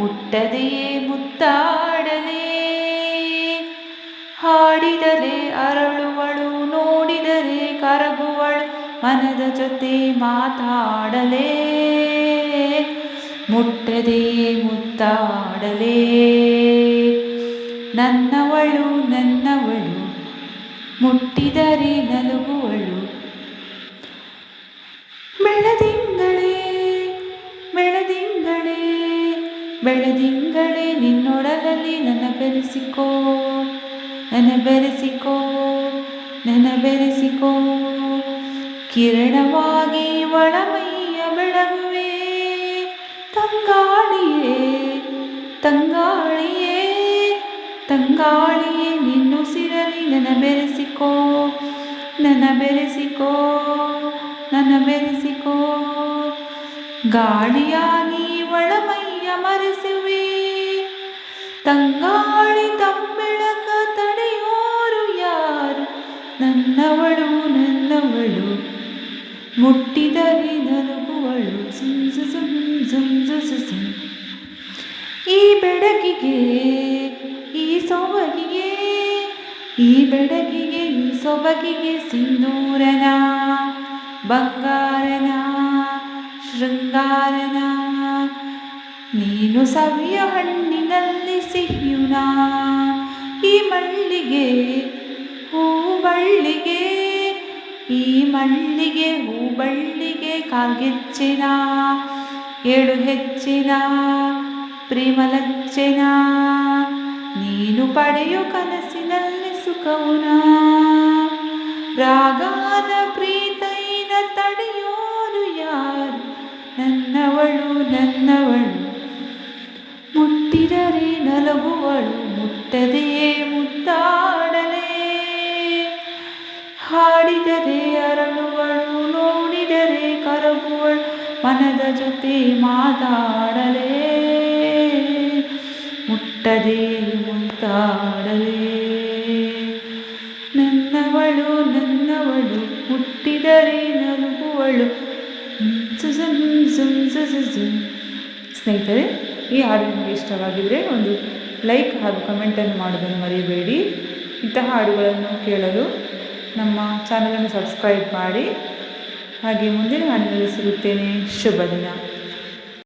ಮುಟ್ಟದೆಯೇ ಮುತ್ತಾಡಲೇ ಹಾಡಿದರೆ ಅರಳುವಳು ನೋಡಿದರೆ ಕರಗುವಳು ಮನದ ಜೊತೆ ಮಾತಾಡಲೇ ಮುಟ್ಟದೆಯೇ ಮುತ್ತಾಡಲೇ ನನ್ನವಳು ನನ್ನವಳು ಮುಟ್ಟಿದರೆ ನಲುಗುವಳು ಬೆಳದಿಂಗಳೇ ಬೆಳದಿಂಗಳೇ ಬೆಳದಿಂಗಳೇ ನಿನ್ನೊಡಲಲ್ಲಿ ನನ್ನ ಬೆರೆಸಿಕೋ ನನ್ನ ಬೆರೆಸಿಕೋ ನನ್ನ ಬೆರೆಸಿಕೋ ಕಿರಣವಾಗಿ ಒಳಮೈಯ ಬೆಳಗುವೆ ತಂಗಾಳಿಯೇ ತಂಗಾಳಿಯೇ ತಂಗಾಳಿಯೇ ನಿನ್ನುಸಿರಲಿ ನನ್ನ ಬೆರೆಸಿಕೋ ನನ್ನ ಬೆರೆಸಿಕೋ ನನ್ನ ಬೆರೆಸಿಕೋ ಗಾಳಿಯಾಗಿ ಒಳಮೈಯ ಮರೆಸುವೆ ತಂಗಾಳಿ ತಂಬೆಳಕ ತಡೆಯೋರು ಯಾರು ನನ್ನವಳು ನನ್ನವಳು ಮುಟ್ಟಿದರೆ ನಲುಗುವಳು ಈ ಬೆಡಗಿಗೆ ಈ ಸೊಬಗಿಗೆ ಈ ಬೆಡಗಿಗೆ ಈ ಸೊಬಗಿಗೆ ಸಿಂಧೂರನ ಬಂಗಾರನ ಶೃಂಗಾರನ ನೀನು ಸವಿಯ ಹಣ್ಣಿನಲ್ಲಿ ಸಿಹಿಯುನ ಈ ಮಳ್ಳಿಗೆ ಹೂಬಳ್ಳಿಗೆ ಈ ಮಳ್ಳಿಗೆ ಹೂಬಳ್ಳಿಗೆ ಕಾಲ್ಗೆಚ್ಚಿನ ಏಳು ಹೆಚ್ಚಿನ ಪ್ರೇಮಲಚ್ಚೆನ ನೀನು ಪಡೆಯೋ ಕನಸಿನಲ್ಲಿ ಸುಖವುನ ರಾಗಾನ ಪ್ರೀತೈನ ತಡೆಯೋರು ಯಾರು ನನ್ನವಳು ನನ್ನವಳು ಮುಟ್ಟಿದರೆ ನಲಗುವಳು ಮುಟ್ಟದೆಯೇ ಮುದ್ದಾಡಲೇ ಹಾಡಿದರೆ ಅರಳುವಳು ನೋಡಿದರೆ ಕರಗುವಳು ಮನದ ಜೊತೆ ಮಾತಾಡಲೇ ಮುಟ್ಟದೆ ಮುತ್ತಾಡಲೇ ನನ್ನವಳು ನನ್ನವಳು ಮುಟ್ಟಿದರೆ ನಲುಗುವಳು ಸ್ನೇಹಿತರೆ, ಈ ಹಾಡು ನಿಮಗೆ ಇಷ್ಟವಾಗಿದ್ದರೆ ಒಂದು ಲೈಕ್ ಹಾಗೂ ಕಮೆಂಟನ್ನು ಮಾಡೋದನ್ನು ಮರೆಯಬೇಡಿ. ಇಂತಹ ಹಾಡುಗಳನ್ನು ಕೇಳಲು ನಮ್ಮ ಚಾನಲನ್ನು ಸಬ್ಸ್ಕ್ರೈಬ್ ಮಾಡಿ. ಹಾಗೆ ಮುಂದಿನ ಹಾಡಿನಲ್ಲಿ ಸಿಗುತ್ತೇನೆ. ಶುಭ ದಿನ.